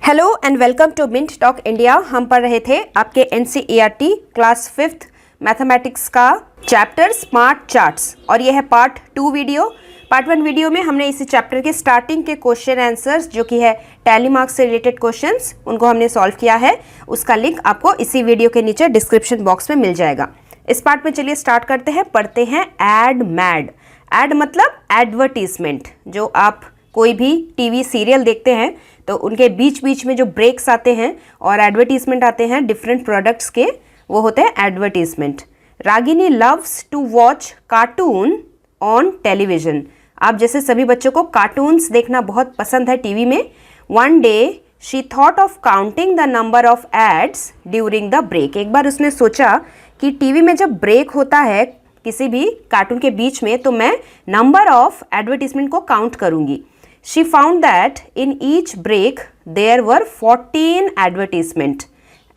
Hello and welcome to Mint Talk India. हम पढ़ रहे थे आपके एनसीईआरटी क्लास 5th मैथमेटिक्स का चैप्टर स्मार्ट चार्ट्स और यह है पार्ट 2 वीडियो। पार्ट 1 वीडियो में हमने इसी चैप्टर के स्टार्टिंग के क्वेश्चन आंसर्स जो कि है टैली मार्क्स से रिलेटेड क्वेश्चंस उनको हमने सॉल्व किया है। उसका लिंक आपको इसी वीडियो के नीचे डिस्क्रिप्शन बॉक्स में मिल जाएगा। इस पार्ट में चलिए स्टार्ट करते हैं, पढ़ते हैं एड मैड। एड मतलब एडवर्टीजमेंट। जो आप कोई भी टीवी सीरियल देखते हैं तो उनके बीच बीच में जो ब्रेक्स आते हैं और एडवर्टीजमेंट आते हैं डिफरेंट प्रोडक्ट्स के, वो होते हैं advertisement. Ragini loves to watch cartoon on television. आप जैसे सभी बच्चों को कार्टून्स देखना बहुत पसंद है टीवी में। One day she thought of counting the number of ads during the break. एक बार उसने सोचा कि टीवी में जब ब्रेक होता है किसी भी कार्टून के बीच में तो मैं नंबर ऑफ एडवर्टीजमेंट को काउंट करूंगी। She found that in each break there were 14 advertisements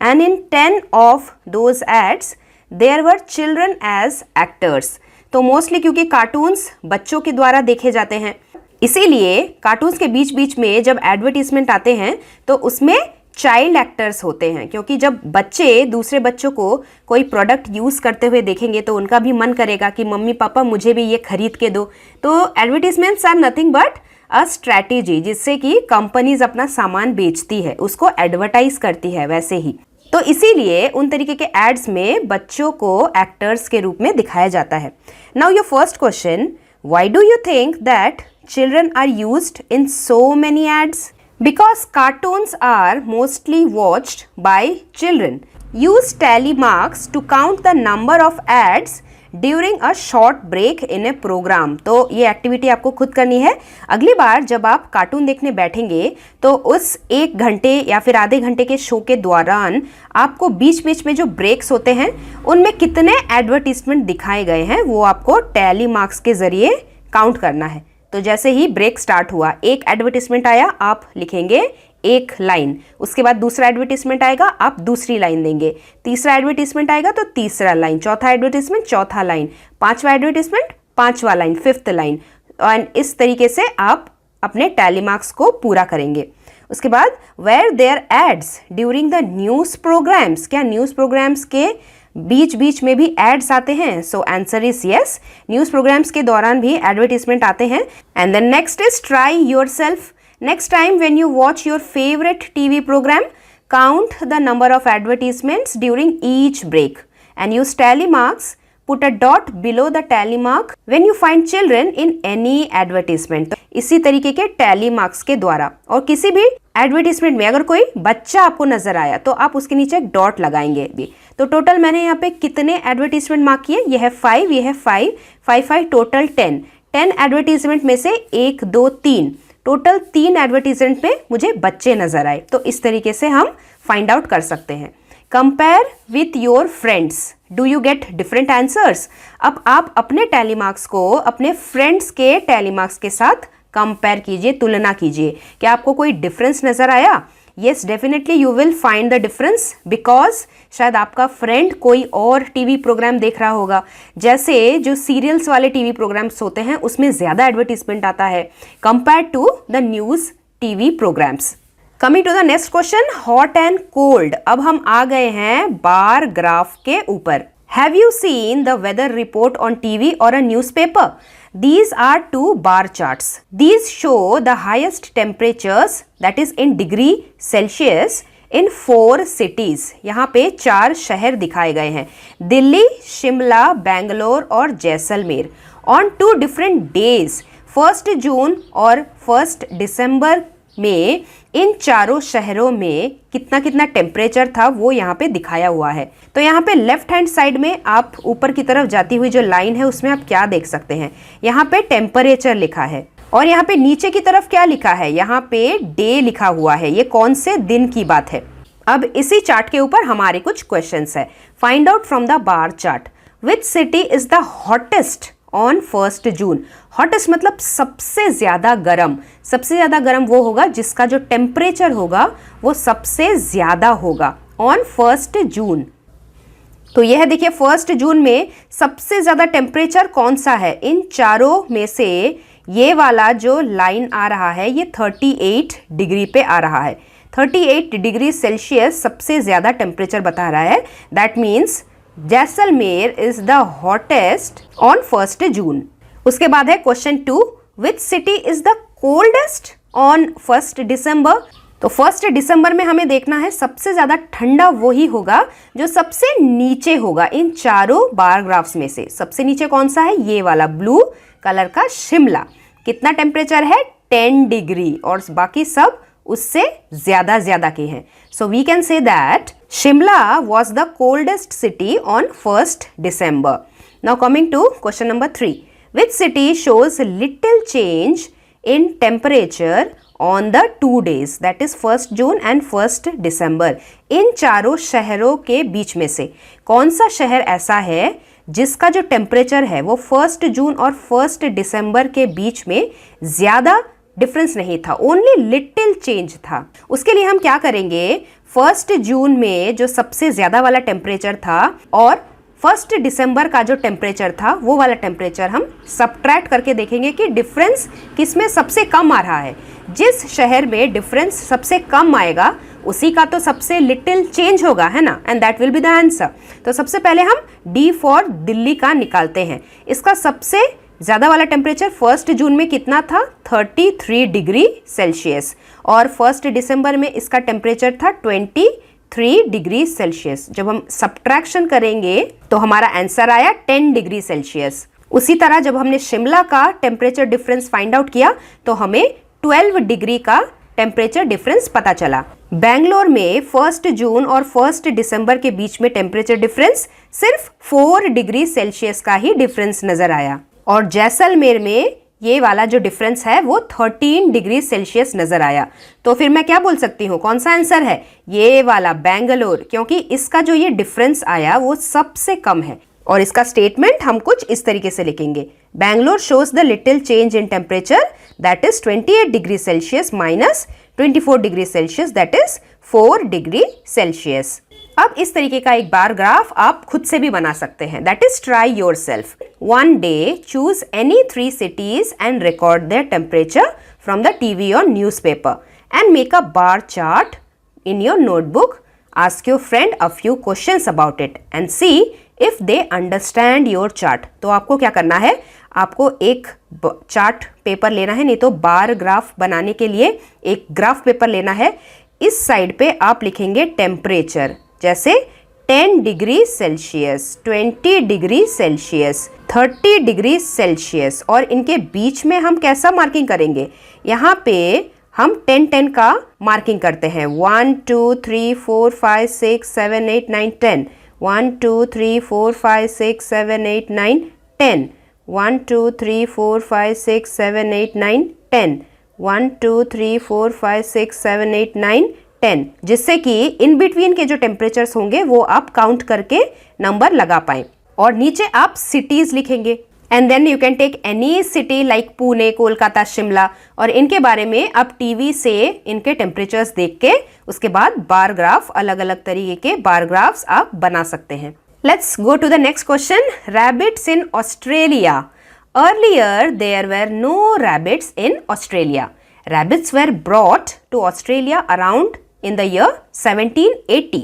and in 10 of those ads there were children as actors। तो मोस्टली क्योंकि कार्टून्स बच्चों के द्वारा देखे जाते हैं, इसीलिए कार्टून्स के बीच बीच में जब एडवर्टीजमेंट आते हैं तो उसमें चाइल्ड एक्टर्स होते हैं। क्योंकि जब बच्चे दूसरे बच्चों को कोई प्रोडक्ट यूज़ करते हुए देखेंगे तो उनका भी मन करेगा कि मम्मी पापा मुझे भी ये खरीद के दो। तो advertisements are nothing but a strategy जिससे कि कंपनीज अपना सामान बेचती है, उसको एडवर्टाइज करती है वैसे ही। तो इसीलिए उन तरीके के एड्स में बच्चों को एक्टर्स के रूप में दिखाया जाता है। Now your first question, why do you think that children are used in so many ads? Because cartoons are mostly watched by children. Use tally marks to count the number of ads during a short break in a program. तो ये activity आपको खुद करनी है। अगली बार जब आप cartoon देखने बैठेंगे तो उस 1 घंटे या फिर आधे घंटे के शो के दौरान आपको बीच बीच में जो ब्रेक्स होते हैं उनमें कितने एडवर्टीजमेंट दिखाए गए हैं वो आपको टैली मार्क्स के जरिए काउंट करना है। तो जैसे ही ब्रेक स्टार्ट हुआ, एक एडवर्टीजमेंट आया, आप लिखेंगे एक लाइन। उसके बाद दूसरा एडवर्टीजमेंट आएगा, आप दूसरी लाइन देंगे। तीसरा एडवर्टीजमेंट आएगा तो तीसरा लाइन, चौथा एडवर्टीजमेंट चौथा लाइन, पांचवा एडवर्टीजमेंट पांचवा लाइन, 5th लाइन। एंड इस तरीके से आप अपने टैली मार्क्स को पूरा करेंगे। उसके बाद where there ads during the news programs. क्या न्यूज़ प्रोग्राम्स के बीच बीच में भी एड्स आते हैं? So answer is yes, news programs के दौरान भी एडवर्टीजमेंट आते हैं। And then next is try yourself. Next time when you watch your favourite TV program, count the number of advertisements during each break and use tally marks. Put a dot below the tally mark when you find children in any advertisement। तो इसी तरीके के tally marks के द्वारा, और किसी भी advertisement में अगर कोई बच्चा आपको नजर आया तो आप उसके नीचे एक डॉट लगाएंगे भी। तो टोटल मैंने यहाँ पे कितने एडवर्टीजमेंट मार्क किए? ये है 5, ये है 5, 5 5 टोटल 10। 10 एडवर्टीजमेंट में से 1 2 3, टोटल 3 एडवर्टीजमेंट में मुझे बच्चे नजर आए। तो इस तरीके से हम फाइंड आउट कर सकते हैं। Compare with your friends, do you get different answers? अब आप अपने टैली मार्क्स को अपने फ्रेंड्स के टैली मार्क्स के साथ कंपेयर कीजिए, तुलना कीजिए। क्या आपको कोई डिफरेंस नजर आया? Yes, definitely you will find the difference because शायद आपका फ्रेंड कोई और टीवी प्रोग्राम देख रहा होगा। जैसे जो सीरियल्स वाले टीवी प्रोग्राम्स होते हैं उसमें ज़्यादा एडवर्टीजमेंट आता है compare to the news TV programs. Coming to the next question, hot and cold. अब हम आ गए हैं बार ग्राफ के ऊपर। Have you seen the weather report on TV और a newspaper? These are 2 bar charts. These show the highest temperatures that is in degree Celsius in 4 cities. यहाँ पे 4 शहर दिखाए गए हैं, दिल्ली, शिमला, बेंगलोर और जैसलमेर। On 2 different days, 1 जून और 1 दिसंबर में इन चारों शहरों में कितना कितना टेम्परेचर था वो यहाँ पे दिखाया हुआ है। तो यहाँ पे लेफ्ट हैंड साइड में आप ऊपर की तरफ जाती हुई जो लाइन है उसमें आप क्या देख सकते हैं? यहाँ पे टेम्परेचर लिखा है और यहाँ पे नीचे की तरफ क्या लिखा है? यहाँ पे डे लिखा हुआ है। ये कौन से दिन की बात है? अब इसी चार्ट के ऊपर हमारे कुछ क्वेश्चंस है। Find out from the bar chart which city is the hottest on 1 June. Hottest मतलब सबसे ज़्यादा गर्म। सबसे ज़्यादा गर्म वो होगा जिसका जो टेम्परेचर होगा वो सबसे ज़्यादा होगा ऑन 1 जून। तो यह देखिए 1 जून में सबसे ज़्यादा टेम्परेचर कौन सा है? इन चारों में से ये वाला जो लाइन आ रहा है ये 38 डिग्री पे आ रहा है। 38 डिग्री सेल्सियस सबसे ज़्यादा टेम्परेचर बता रहा है। That means Jaisalmer is the hottest on 1 जून। उसके बाद है question 2, which city is the coldest on 1 दिसंबर। तो 1 दिसंबर में हमें देखना है सबसे ज़्यादा ठंडा वही होगा जो सबसे नीचे होगा इन चारों बार ग्राफ्स में से। सबसे नीचे कौन सा है, ये वाला ब्लू कलर का शिमला। कितना टेम्परेचर है, 10 डिग्री, और बाकी सब उससे ज्यादा के हैं। So we can say that Shimla was the coldest city on 1 December. Now coming to question number 3, which city shows little change in temperature on the 2 days, that is 1 June and 1 December. इन चारों शहरों के बीच में से कौन सा शहर ऐसा है जिसका जो टेम्परेचर है वो 1 जून और 1 दिसंबर के बीच में ज्यादा डिफरेंस नहीं था, ओनली लिटिल चेंज था। उसके लिए हम क्या करेंगे, 1 जून में जो सबसे ज्यादा वाला टेम्परेचर था और 1 दिसंबर का जो टेम्परेचर था वो वाला टेम्परेचर हम सबट्रैक्ट करके देखेंगे कि डिफरेंस किसमें सबसे कम आ रहा है। जिस शहर में डिफरेंस सबसे कम आएगा उसी का तो सबसे लिटिल चेंज होगा, है ना, and that will be the answer. तो सबसे पहले हम डी फॉर दिल्ली का निकालते हैं। इसका सबसे ज्यादा वाला टेम्परेचर 1 जून में कितना था, 33 डिग्री सेल्सियस, और 1 दिसंबर में इसका टेम्परेचर था 23 डिग्री सेल्सियस। जब हम सब्ट्रैक्शन करेंगे तो हमारा आंसर आया 10 डिग्री सेल्सियस। उसी तरह जब हमने शिमला का टेम्परेचर डिफरेंस फाइंड आउट किया तो हमें 12 डिग्री का टेम्परेचर डिफरेंस पता चला। बेंगलोर में 1 जून और 1 दिसंबर के बीच में टेम्परेचर डिफरेंस सिर्फ 4 डिग्री सेल्सियस का ही डिफरेंस नजर आया, और जैसलमेर में ये वाला जो डिफरेंस है वो 13 डिग्री सेल्सियस नजर आया। तो फिर मैं क्या बोल सकती हूँ, कौन सा आंसर है, ये वाला बेंगलोर, क्योंकि इसका जो ये डिफरेंस आया वो सबसे कम है। और इसका स्टेटमेंट हम कुछ इस तरीके से लिखेंगे, Bangalore shows the little change in temperature that is 28 degree Celsius minus 24 degree Celsius that is 4 degree Celsius. अब इस तरीके का एक बार ग्राफ आप खुद से भी बना सकते हैं, that is try your self. One day choose any 3 cities and record their temperature from the TV or newspaper and make a bar chart in your notebook. Ask your friend a few questions about it and see if they understand your chart. तो आपको क्या करना है, आपको एक chart paper लेना है, नहीं तो बार ग्राफ बनाने के लिए एक ग्राफ पेपर लेना है। इस साइड पे आप लिखेंगे टेम्परेचर, जैसे 10 degree Celsius, 20 degree Celsius, 30 degree Celsius, और इनके बीच में हम कैसा मार्किंग करेंगे, यहाँ पे हम 10 का मार्किंग करते हैं। 1 2 3 4 5 6 7 8 9 10, 1 2 3 4 5 6 7 8 9 10, 1 2 3 4 5 6 7 8 9 10, 1 2 3 4 5 6 7 8 9 10, जिससे कि इन बिटवीन के जो टेम्परेचर्स होंगे वो आप काउंट करके नंबर लगा पाएं। और नीचे आप सिटीज लिखेंगे and then you can take any city like Pune, Kolkata, Shimla, और इनके बारे में आप टीवी से इनके टेम्परेचर्स देख के उसके बाद बार ग्राफ, अलग अलग तरीके के बार ग्राफ्स आप बना सकते हैं। Let's go to the next question, rabbits in Australia. Earlier there were no rabbits in Australia. Rabbits were brought to Australia around in the year 1780.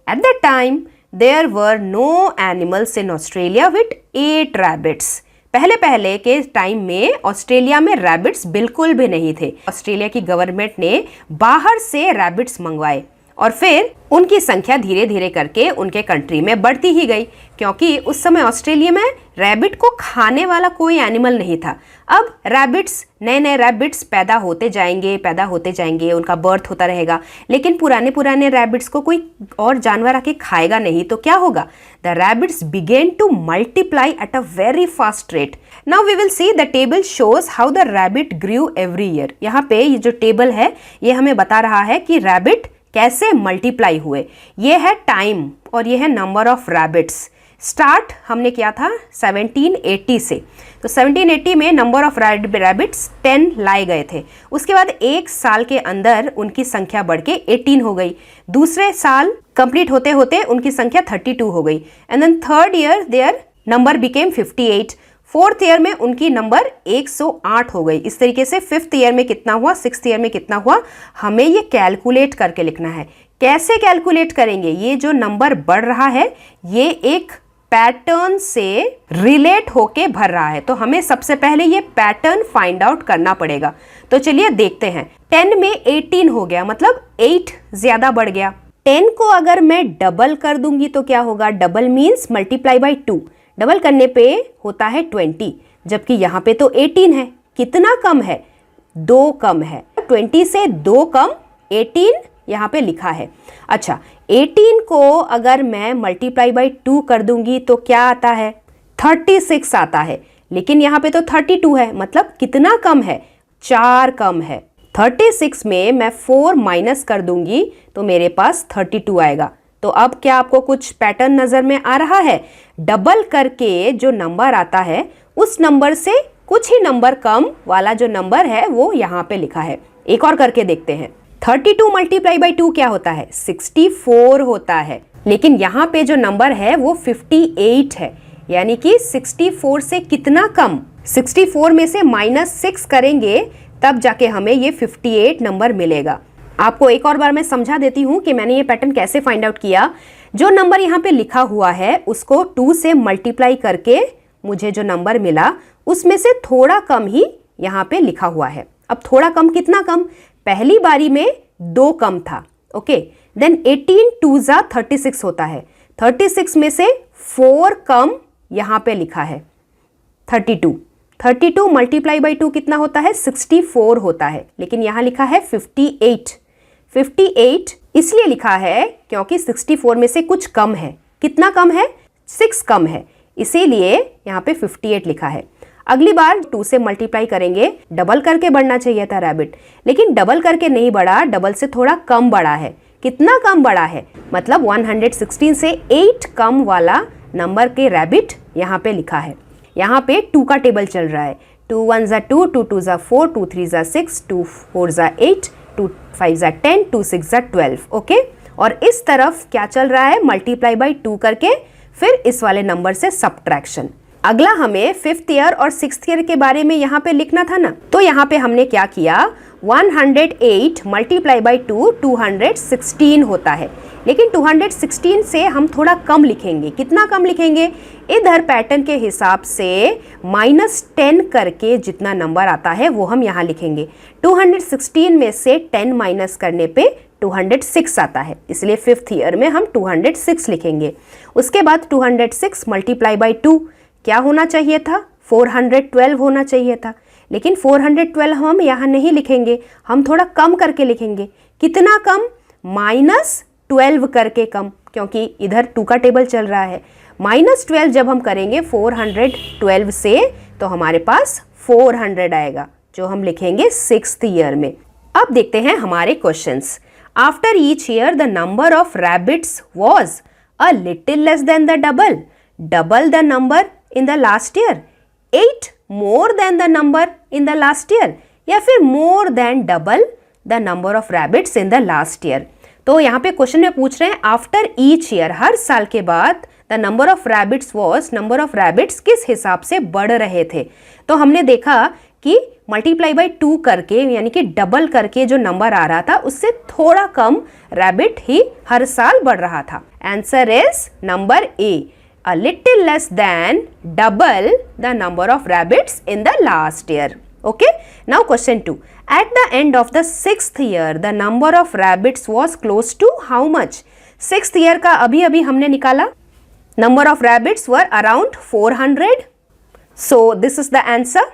At that time, there were no animals in Australia with 8 rabbits. पहले के time में Australia में rabbits बिल्कुल भी नहीं थे। Australia की government ने बाहर से रैबिट्स मंगवाए और फिर उनकी संख्या धीरे धीरे करके उनके कंट्री में बढ़ती ही गई, क्योंकि उस समय ऑस्ट्रेलिया में रैबिट को खाने वाला कोई एनिमल नहीं था। अब रैबिट्स, नए रैबिट्स पैदा होते जाएंगे, उनका बर्थ होता रहेगा, लेकिन पुराने रैबिट्स को कोई और जानवर आके खाएगा नहीं, तो क्या होगा, the rabbits began to multiply at a very fast rate. Now we will see the table shows how the rabbit grew every year. यहाँ पे ये जो टेबल है ये हमें बता रहा है कि रैबिट कैसे मल्टीप्लाई हुए। ये है टाइम और ये है नंबर ऑफ रैबिट्स। स्टार्ट हमने किया था 1780 से, तो 1780 में नंबर ऑफ रैबिट्स 10 लाए गए थे। उसके बाद एक साल के अंदर उनकी संख्या बढ़ के 18 हो गई। दूसरे साल कंप्लीट होते होते उनकी संख्या 32 हो गई, and then third year there number became 58। 4th year में उनकी नंबर 108 हो गई। इस तरीके से 5th ईयर में कितना हुआ, 6th ईयर में कितना हुआ, हमें ये कैलकुलेट करके लिखना है। कैसे कैलकुलेट करेंगे? ये जो नंबर बढ़ रहा है ये एक पैटर्न से रिलेट होके भर रहा है, तो हमें सबसे पहले ये पैटर्न फाइंड आउट करना पड़ेगा। तो चलिए देखते हैं। 10 में 18 हो गया, मतलब 8 ज्यादा बढ़ गया। 10 को अगर मैं डबल कर दूंगी तो क्या होगा? Double means multiply by 2, double करने पे होता है 20, जबकि यहाँ पे तो 18 है। कितना कम है? 2 कम है। 20 से 2 कम 18 यहाँ पे लिखा है। अच्छा, 18 को अगर मैं मल्टीप्लाई बाई 2 कर दूंगी तो क्या आता है? 36 आता है, लेकिन यहाँ पे तो 32 है, मतलब कितना कम है? 4 कम है। 36 में मैं 4 माइनस कर दूंगी तो मेरे पास 32 आएगा। तो अब क्या आपको कुछ पैटर्न नजर में आ रहा है? डबल करके जो नंबर आता है उस नंबर से कुछ ही नंबर कम वाला जो नंबर है वो यहाँ पे लिखा है। एक और करके देखते हैं। 32 मल्टीप्लाई बाई 2 क्या होता है? 64 होता है, लेकिन यहाँ पे जो नंबर है वो 58 है, यानी कि 64 से कितना कम? 64 में से -6 करेंगे तब जाके हमें ये 58 नंबर मिलेगा। आपको एक और बार मैं समझा देती हूँ कि मैंने ये पैटर्न कैसे फाइंड आउट किया। जो नंबर यहाँ पे लिखा हुआ है उसको 2 से मल्टीप्लाई करके मुझे जो नंबर मिला उसमें से थोड़ा कम ही यहाँ पे लिखा हुआ है। अब थोड़ा कम कितना कम? पहली बारी में 2 कम था, ओके। देन 18 2 जा 36 होता है। 36 में से 4 कम यहाँ पे लिखा है 32। 32 मल्टीप्लाई बाई 2 कितना होता है? 64 होता है, लेकिन यहाँ लिखा है 58। 58 इसलिए लिखा है क्योंकि 64 में से कुछ कम है। कितना कम है? 6 कम है, इसीलिए यहाँ पे 58 लिखा है। अगली बार 2 से मल्टीप्लाई करेंगे, डबल करके बढ़ना चाहिए था रैबिट, लेकिन डबल करके नहीं बढ़ा, डबल से थोड़ा कम बढ़ा है। कितना कम बढ़ा है? मतलब 116 से 8 कम वाला नंबर के रैबिट यहाँ पे लिखा है। यहाँ पे 2 का टेबल चल रहा है। 2 1 जा 2, 2 2 जा 4, 2 3 जा 6, 2 4 जा 8, 2 5 जा 10, 2 6 जा 12, ओके। और इस तरफ क्या चल रहा है? मल्टीप्लाई बाई 2 करके फिर इस वाले नंबर से सब्ट्रैक्शन। अगला हमें 5th ईयर और 6th ईयर के बारे में यहाँ पे लिखना था ना, तो यहाँ पे हमने क्या किया? 108 मल्टीप्लाई बाई 2 216 होता है, लेकिन 216 से हम थोड़ा कम लिखेंगे। कितना कम लिखेंगे? इधर पैटर्न के हिसाब से -10 करके जितना नंबर आता है वो हम यहाँ लिखेंगे। 216 में से 10 माइनस करने पे 206 आता है, इसलिए 5th ईयर में हम 206 लिखेंगे। उसके बाद 206 मल्टीप्लाई बाई 2 क्या होना चाहिए था? 412 होना चाहिए था, लेकिन 412 हम यहाँ नहीं लिखेंगे, हम थोड़ा कम करके लिखेंगे। कितना कम? -12 करके कम, क्योंकि इधर 2 का टेबल चल रहा है। -12 जब हम करेंगे 412 से तो हमारे पास 400 आएगा, जो हम लिखेंगे 6th ईयर में। अब देखते हैं हमारे questions. After each year the number of rabbits was a little less than the double the number in the last year, 8 more than the number in the last year, या फिर more than double the number of rabbits in the last year। तो यहाँ पे question में पूछ रहे हैं after each year, हर साल के बाद the number of rabbits was, number of rabbits किस हिसाब से बढ़ रहे थे। तो हमने देखा कि मल्टीप्लाई बाई 2 करके यानी कि डबल करके जो नंबर आ रहा था उससे थोड़ा कम रैबिट ही हर साल बढ़ रहा था। Answer is number A, a little less than double the number of rabbits in the last year. Okay, now question 2. At the end of the 6th year the number of rabbits was close to how much? 6th year का अभी हमने निकाला, number of rabbits were around 400. So this is the answer.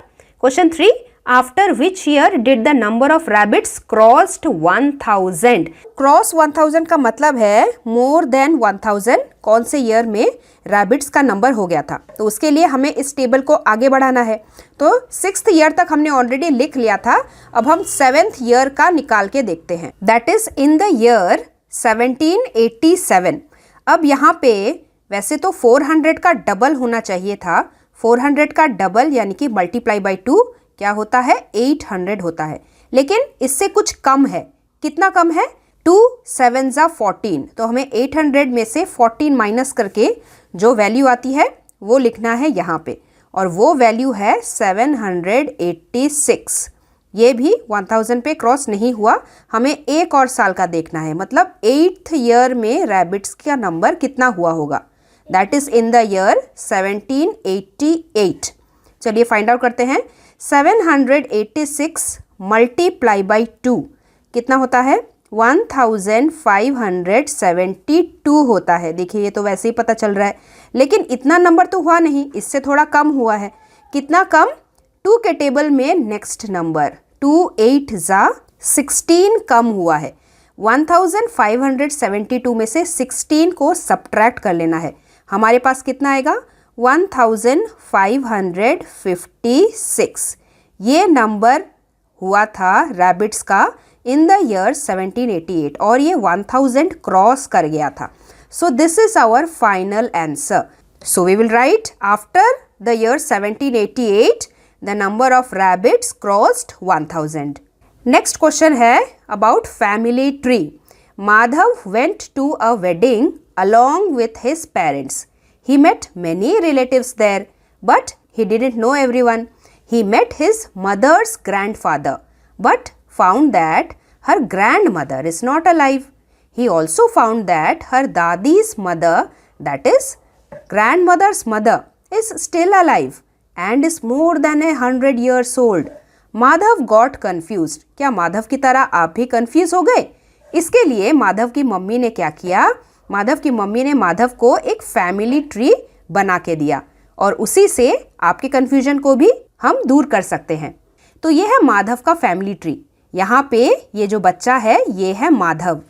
Question 3. After which year did the number of rabbits crossed 1000? Cross 1000 का मतलब है more than 1000 कौन से year में रैबिट्स का नंबर हो गया था। तो उसके लिए हमें इस टेबल को आगे बढ़ाना है। तो 6th ईयर तक हमने ऑलरेडी लिख लिया था, अब हम 7th ईयर का निकाल के देखते हैं। That is in the year 1787। अब यहाँ पे वैसे तो 400 का डबल होना चाहिए था, 400 का डबल यानी कि मल्टीप्लाई बाई 2 क्या होता है? 800 होता है, लेकिन इससे कुछ कम है। कितना कम है? 2 7 जा 14, तो हमें 800 में से 14 माइनस करके जो वैल्यू आती है वो लिखना है यहाँ पे। और वो वैल्यू है 786। ये भी 1000 पे क्रॉस नहीं हुआ, हमें एक और साल का देखना है, मतलब 8th ईयर में रैबिट्स का नंबर कितना हुआ होगा, that is in the year 1788। चलिए फाइंड आउट करते हैं। 786 मल्टीप्लाई बाई 2 कितना होता है, 1572 होता है। देखिए ये तो वैसे ही पता चल रहा है, लेकिन इतना नंबर तो हुआ नहीं, इससे थोड़ा कम हुआ है। कितना कम, 2 के टेबल में नेक्स्ट नंबर 2 8 जा 16 कम हुआ है। 1572 में से 16 को सब्ट्रैक्ट कर लेना है, हमारे पास कितना आएगा 1556। ये नंबर हुआ था रैबिट्स का इन द ईयर 1788 और ये 1000 क्रॉस कर गया था। So this is our final answer. So we will write after the year 1788 the number of rabbits crossed 1000। Next question है about family tree. Madhav went to a wedding along with his parents. He met many relatives there, but he didn't know everyone. He met his mother's grandfather, but found that her grandmother is not alive. He also found that her dadi's mother, that is grandmother's mother, is still alive and is more than 100 years old. Madhav got confused. क्या माधव की तरह आप भी confuse हो गए? इसके लिए माधव की मम्मी ने क्या किया, माधव की मम्मी ने माधव को एक फैमिली ट्री बना के दिया और उसी से आपके कंफ्यूजन को भी हम दूर कर सकते हैं। तो ये है माधव का फैमिली ट्री। यहाँ पे ये जो बच्चा है ये है माधव,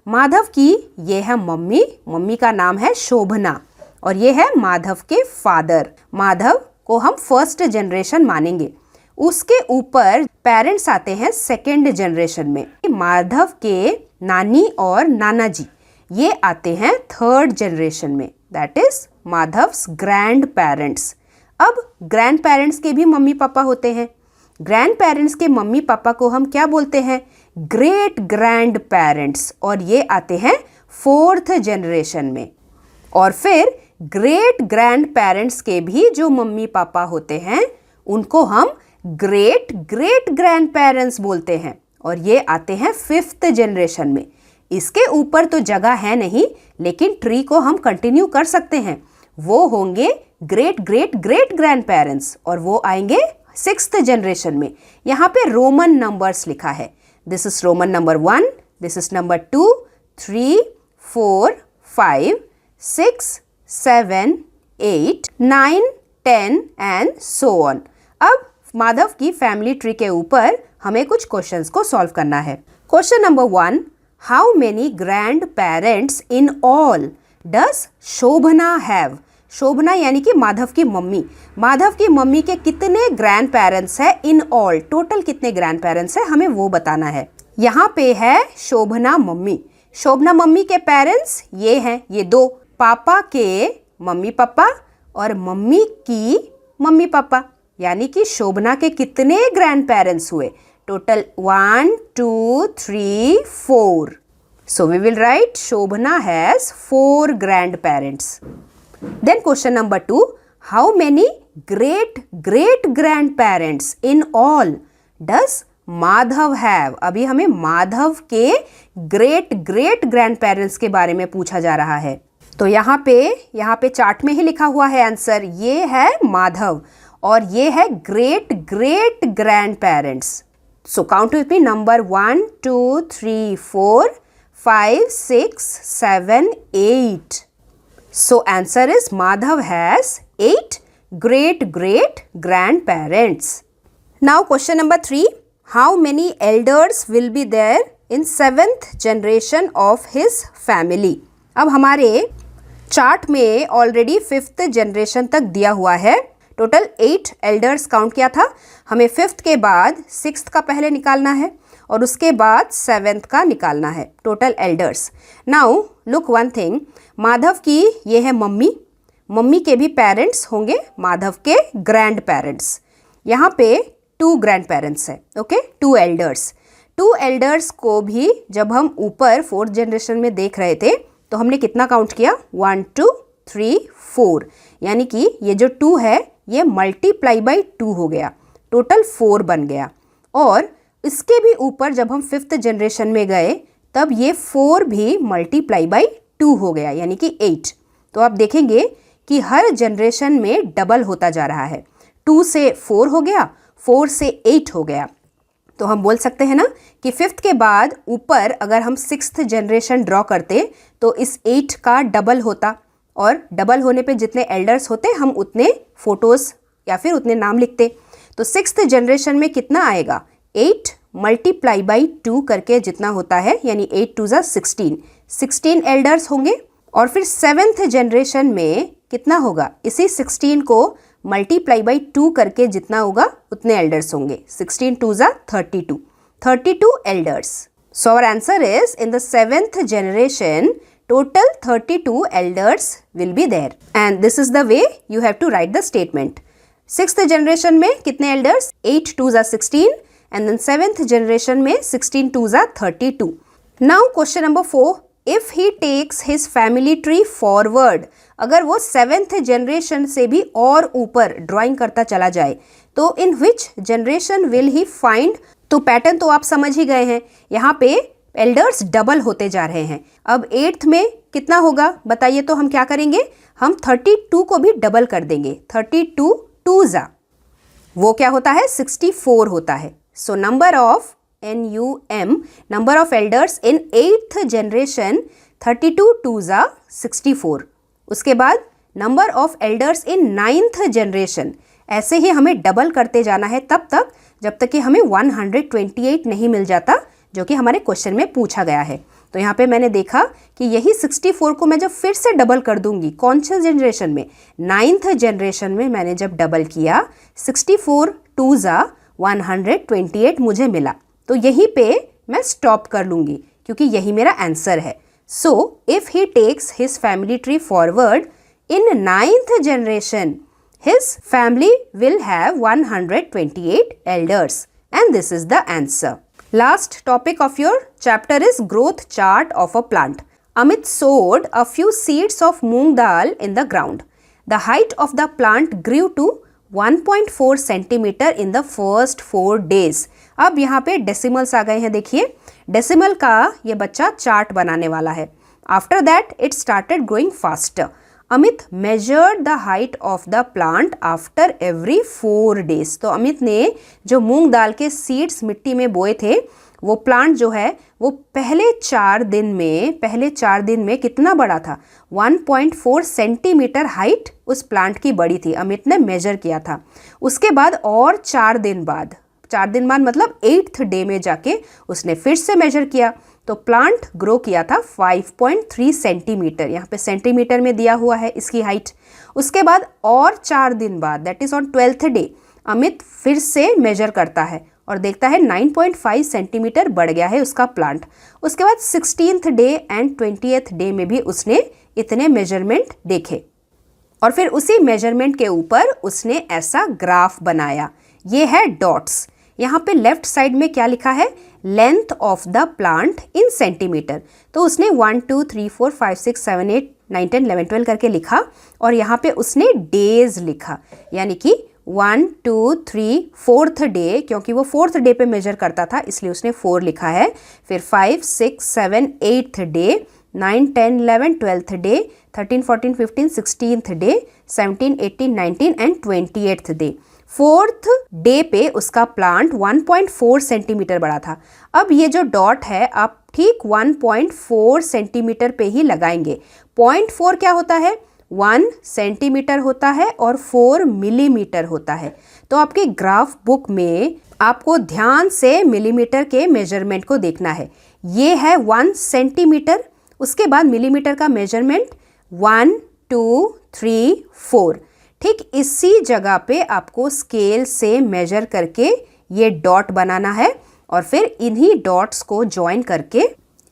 माधव की ये है मम्मी, मम्मी का नाम है शोभना, और ये है माधव के फादर। माधव को हम फर्स्ट जनरेशन मानेंगे। उसके ऊपर पेरेंट्स आते हैं सेकेंड जनरेशन में। माधव के नानी और नाना जी ये आते हैं थर्ड जनरेशन में, that is Madhavs grand parents. अब ग्रैंड पेरेंट्स के भी मम्मी पापा होते हैं। ग्रैंड पेरेंट्स के मम्मी पापा को हम क्या बोलते हैं, ग्रेट ग्रैंड पेरेंट्स, और ये आते हैं फोर्थ जनरेशन में। और फिर ग्रेट ग्रैंड पेरेंट्स के भी जो मम्मी पापा होते हैं उनको हम ग्रेट ग्रेट ग्रैंड पेरेंट्स बोलते हैं, और ये आते हैं फिफ्थ जनरेशन में। इसके ऊपर तो जगह है नहीं, लेकिन ट्री को हम कंटिन्यू कर सकते हैं। वो होंगे great great great grand parents, और वो आएंगे सिक्स्थ जनरेशन में। यहाँ पे रोमन नंबर्स लिखा है, this is Roman number 1, this is number 2, 3, 4, 5, 6, 7, 8, 9, 10 and so on. अब माधव की फैमिली ट्री के ऊपर हमें कुछ क्वेश्चंस को सॉल्व करना है। Question number 1, how many grandparents in all does Shobhana have? Shobhana यानी कि माधव की मम्मी, माधव की मम्मी के कितने ग्रैंड पेरेंट्स है इन ऑल, टोटल कितने ग्रैंड पेरेंट्स है हमें वो बताना है। यहाँ पे है शोभना मम्मी, शोभना मम्मी के पेरेंट्स ये हैं, ये दो, पापा के मम्मी पापा और मम्मी की मम्मी पापा, यानी कि शोभना के कितने ग्रैंड पेरेंट्स हुए, total 1 2 3 4। So we will write Shobhana has 4 grandparents. Then question number 2, how many great great grandparents in all does Madhav have? अभी हमें माधव के ग्रेट ग्रेट ग्रैंडपेरेंट्स के बारे में पूछा जा रहा है। तो यहाँ पे चार्ट में ही लिखा हुआ है आंसर, ये है माधव और ये है great great grandparents. So count with me, number 1 2 3 4 5 6 7 8। So answer is Madhav has 8 great great grandparents. Now question number 3, how many elders will be there in 7th generation of his family? अब हमारे chart में already 5th generation तक दिया हुआ है। Total 8 elders count किया था, हमें 5th के बाद 6th का पहले निकालना है और उसके बाद 7th का निकालना है, total elders. Now look one thing, Madhav की ये है मम्मी, मम्मी के भी पेरेंट्स होंगे माधव के ग्रैंड पेरेंट्स। यहाँ पे 2 ग्रैंड पेरेंट्स है, ओके, 2 एल्डर्स। 2 एल्डर्स को भी जब हम ऊपर 4th जनरेशन में देख रहे थे तो हमने कितना काउंट किया, 1 2 3 4, यानी कि ये जो 2 है ये मल्टीप्लाई बाई 2 हो गया, टोटल 4 बन गया। और इसके भी ऊपर जब हम 5th जनरेशन में गए तब ये 4 भी मल्टीप्लाई बाई 2 हो गया, यानी कि 8। तो आप देखेंगे कि हर जनरेशन में डबल होता जा रहा है। 2 से 4 हो गया, 4 से 8 हो गया। तो हम बोल सकते हैं ना कि 5th के बाद ऊपर अगर हम 6th जनरेशन ड्रॉ करते तो इस 8 का डबल होता, और डबल होने पे जितने एल्डर्स होते हम उतने फोटोज़ या फिर उतने नाम लिखते। तो 6th जनरेशन में कितना आएगा, 8 मल्टीप्लाई बाई 2 करके जितना होता है, यानी 8 2 ज़ा 16 एल्डर्स होंगे। और फिर 7th जनरेशन में कितना होगा, इसी 16 को मल्टीप्लाई बाई 2 करके जितना होगा उतने एल्डर्स होंगे, 16 2 ज़ा 32 elders. So our answer is in the 7th generation total 32 elders will be there, and this is the way you have to write the statement. 6th generation में कितने elders, 8 2 ज़ा 16, and then 7th generation में 16 2 ज़ा 32. Now question number 4, if he takes his family tree forward, अगर वो 7th generation से भी और ऊपर ड्राइंग करता चला जाए तो in which generation will he find, तो पैटर्न तो आप समझ ही गए हैं, यहाँ पे एल्डर्स डबल होते जा रहे हैं। अब 8th में कितना होगा बताइए, तो हम क्या करेंगे, हम 32 को भी डबल कर देंगे, 32 2 ज़ा, वो क्या होता है, 64 होता है। So number of NUM, number of elders in 8th generation 32 2 ज़ा 64। उसके बाद number of elders in 9th generation, ऐसे ही हमें डबल करते जाना है तब तक जब तक कि हमें 128 नहीं मिल जाता, जो कि हमारे क्वेश्चन में पूछा गया है। तो यहाँ पे मैंने देखा कि यही 64 को मैं जब फिर से डबल कर दूंगी, कौन से जनरेशन में, 9th जनरेशन में मैंने जब डबल किया 64 2 ज़ा 128 मुझे मिला, तो यहीं पे मैं स्टॉप कर लूँगी क्योंकि यही मेरा आंसर है। So if he takes his family tree forward in 9th generation, his family will have 128 elders, and this is the answer. Last topic of your chapter is growth chart of a plant. Amit sowed a few seeds of moong dal in the ground. The height of the plant grew to 1.4 centimeter in the first 4 days. अब यहाँ पे decimals आ गए हैं, देखिए decimal का ये बच्चा chart बनाने वाला है। After that it started growing faster. Amit measured the height of the plant after every 4 days. तो अमित ने जो मूंग दाल के सीड्स मिट्टी में बोए थे, वो प्लांट जो है वो पहले 4 दिन में कितना बड़ा था, 1.4 सेंटीमीटर हाइट उस प्लांट की बड़ी थी, अमित ने मेजर किया था। उसके बाद और 4 दिन बाद मतलब 8th डे में जाके उसने फिर से मेजर किया, तो प्लांट ग्रो किया था 5.3 सेंटीमीटर, यहाँ पे सेंटीमीटर में दिया हुआ है इसकी हाइट। उसके बाद और 4 दिन बाद, that is on 12th day, Amit फिर से मेजर करता है और देखता है 9.5 सेंटीमीटर बढ़ गया है उसका प्लांट। उसके बाद 16th day and 20th day में भी उसने इतने मेजरमेंट देखे और फिर उसी मेजरमेंट के ऊपर उसने ऐसा ग्राफ बनाया। ये है डॉट्स। यहाँ पे लेफ्ट साइड में क्या लिखा है, length of the plant in centimetre. तो उसने 1 2 3 4 5 6 7 8 9 10 11 12 करके लिखा और यहाँ पे उसने डेज लिखा, यानी कि 1 2 3 4th डे, क्योंकि वो 4th डे पे मेजर करता था इसलिए उसने 4 लिखा है। फिर 5 6 7 8th day, 9 10 11 12th day, 13 14 15 16th day, 17 18 19 and 28th day. 4th day पे उसका प्लांट 1.4 सेंटीमीटर बड़ा था। अब ये जो डॉट है आप ठीक 1.4 सेंटीमीटर पे ही लगाएंगे। 0.4 क्या होता है, 1 सेंटीमीटर होता है और 4 मिलीमीटर होता है। तो आपके ग्राफ बुक में आपको ध्यान से मिलीमीटर के मेजरमेंट को देखना है। ये है 1 सेंटीमीटर, उसके बाद मिलीमीटर का मेजरमेंट 1 2 3 4। ठीक इसी जगह पे आपको स्केल से मेजर करके ये डॉट बनाना है और फिर इन्हीं डॉट्स को ज्वाइन करके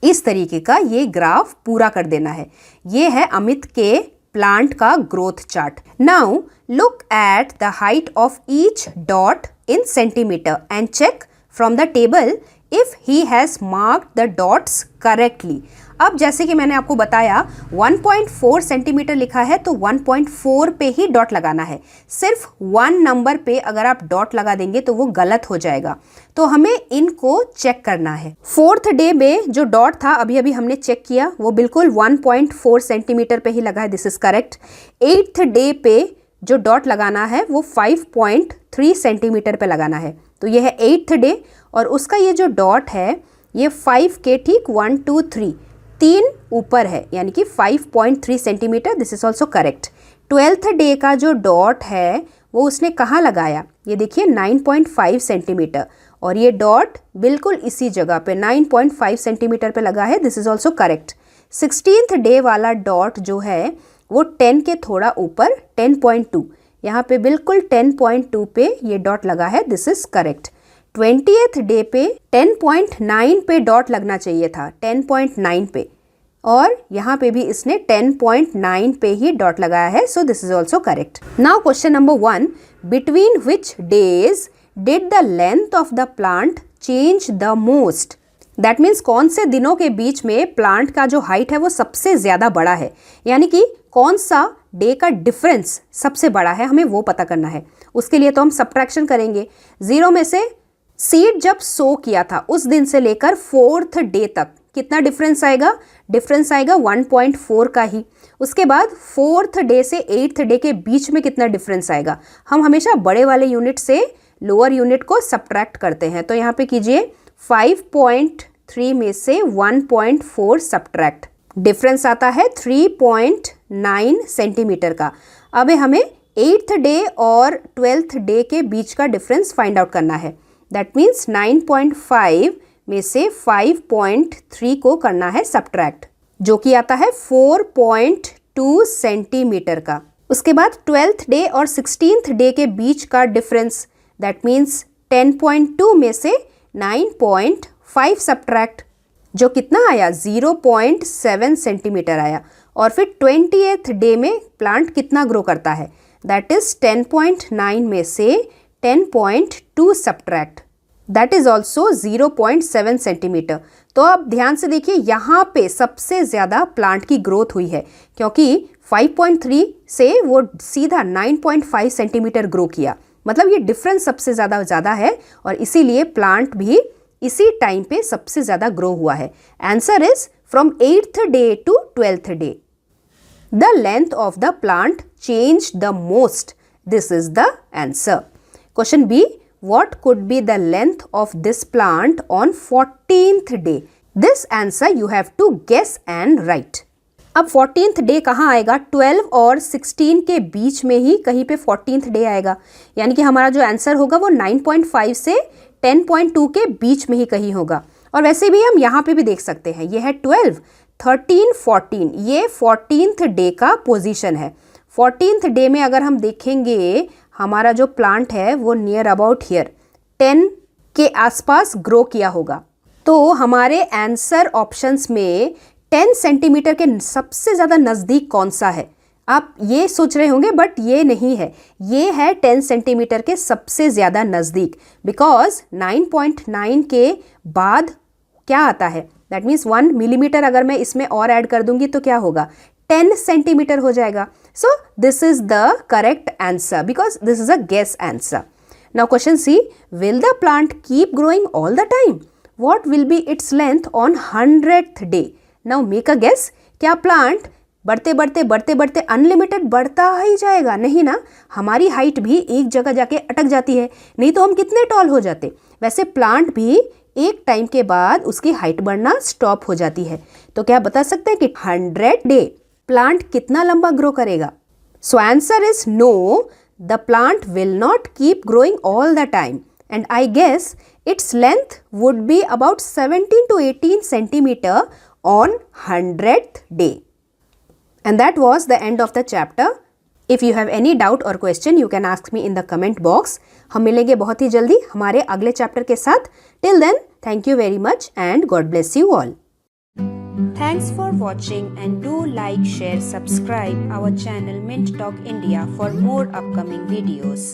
इस तरीके का ये ग्राफ पूरा कर देना है। ये है अमित के प्लांट का growth chart. Now look at the height of each dot in centimetre and check from the table if he has marked the dots correctly. अब जैसे कि मैंने आपको बताया 1.4 सेंटीमीटर लिखा है तो 1.4 पे ही डॉट लगाना है। सिर्फ 1 नंबर पे अगर आप डॉट लगा देंगे तो वो गलत हो जाएगा, तो हमें इनको चेक करना है। 4th डे में जो डॉट था अभी अभी हमने चेक किया, वो बिल्कुल 1.4 सेंटीमीटर पे ही लगा है, this is correct. 8th day पे जो डॉट लगाना है वो 5.3 सेंटीमीटर पे लगाना है, तो ये है 8th डे और उसका ये जो डॉट है ये 5 के ठीक 1 2 3 3 ऊपर है, यानी कि 5.3 centimetre, this is also correct. 12th day का जो डॉट है वो उसने कहाँ लगाया, ये देखिए 9.5 सेंटीमीटर और ये डॉट बिल्कुल इसी जगह पे 9.5 सेंटीमीटर पे लगा है, this is also correct. 16th day वाला डॉट जो है वो 10 के थोड़ा ऊपर 10.2, यहाँ पे बिल्कुल 10.2 पे ये डॉट लगा है, this is correct. 20th day पे 10.9 पे डॉट लगना चाहिए था, 10.9 पे, और यहाँ पे भी इसने 10.9 पे ही डॉट लगाया है, सो this is also correct. Now question number 1, between which days did the length of the plant change the most. That means कौन से दिनों के बीच में प्लांट का जो हाइट है वो सबसे ज़्यादा बड़ा है, यानी कि कौन सा डे का डिफरेंस सबसे बड़ा है, हमें वो पता करना है। उसके लिए तो हम सब्ट्रैक्शन करेंगे। 0 में से सीड जब सो किया था उस दिन से लेकर 4th डे तक कितना डिफरेंस आएगा, डिफरेंस आएगा 1.4 का ही। उसके बाद 4th डे से 8th डे के बीच में कितना डिफरेंस आएगा, हम हमेशा बड़े वाले यूनिट से लोअर यूनिट को सब्ट्रैक्ट करते हैं, तो यहाँ पे कीजिए 5.3 में से 1.4 सब्ट्रैक्ट, डिफरेंस आता है 3.9 सेंटीमीटर का। अब हमें 8th डे और 12th डे के बीच का डिफरेंस फाइंड आउट करना है, दैट मीन्स 9.5 में से 5.3 को करना है सब्ट्रैक्ट, जो कि आता है 4.2 सेंटीमीटर का। उसके बाद 12th डे और 16th डे के बीच का डिफरेंस, दैट मीन्स 10.2 में से 9.5 सब्ट्रैक्ट, जो कितना आया 0.7 सेंटीमीटर आया। और फिर 20th डे में प्लांट कितना ग्रो करता है, दैट इज 10.9 में से 10.2 subtract, that is also 0.7 centimetre. तो अब ध्यान से देखिए, यहाँ पे सबसे ज़्यादा प्लांट की ग्रोथ हुई है, क्योंकि 5.3 से वो सीधा 9.5 सेंटीमीटर ग्रो किया, मतलब ये डिफरेंस सबसे ज़्यादा है और इसीलिए प्लांट भी इसी टाइम पे सबसे ज़्यादा ग्रो हुआ है। Answer is from 8th day to 12th day the length of the plant change the most, this is the answer. Question B, what could be the length of this plant on 14th day? This answer you have to guess and write. अब 14th day कहाँ आएगा, 12 और 16 के बीच में ही कहीं पे 14th day आएगा, यानी कि हमारा जो आंसर होगा वो 9.5 से 10.2 के बीच में ही कहीं होगा। और वैसे भी हम यहाँ पे भी देख सकते हैं, ये है 12, 13, 14, ये 14th डे का पोजीशन है। 14th डे में अगर हम देखेंगे हमारा जो प्लांट है वो नियर अबाउट हियर 10 के आसपास ग्रो किया होगा, तो हमारे आंसर ऑप्शंस में 10 सेंटीमीटर के सबसे ज़्यादा नज़दीक कौन सा है। आप ये सोच रहे होंगे बट ये नहीं है, ये है 10 सेंटीमीटर के सबसे ज़्यादा नज़दीक, बिकॉज 9.9 के बाद क्या आता है, दैट मीन्स 1 मिलीमीटर अगर मैं इसमें और ऐड कर दूंगी तो क्या होगा, 10 सेंटीमीटर हो जाएगा। So this is the correct answer because this is a guess answer. Now question C, will the plant keep growing all the time? What will be its length on 100th day? Now make a guess. क्या plant बढ़ते बढ़ते unlimited बढ़ता ही जाएगा? नहीं ना, हमारी height भी एक जगह जाके अटक जाती है, नहीं तो हम कितने टॉल हो जाते। वैसे प्लांट भी एक टाइम के बाद उसकी हाइट बढ़ना स्टॉप हो जाती है। तो क्या बता सकते हैं कि 100 डे प्लांट कितना लंबा ग्रो करेगा? So answer is no, the plant will not keep growing all the time and I guess its length would be about 17 to 18 centimeter on 100th day. And that was the end of the chapter. If you have any doubt or question, you can ask me in the comment box. हम मिलेंगे बहुत ही जल्दी हमारे अगले chapter के साथ. Till then, thank you very much and God bless you all. Thanks for watching and do like, share, subscribe our channel Mint Talk India for more upcoming videos.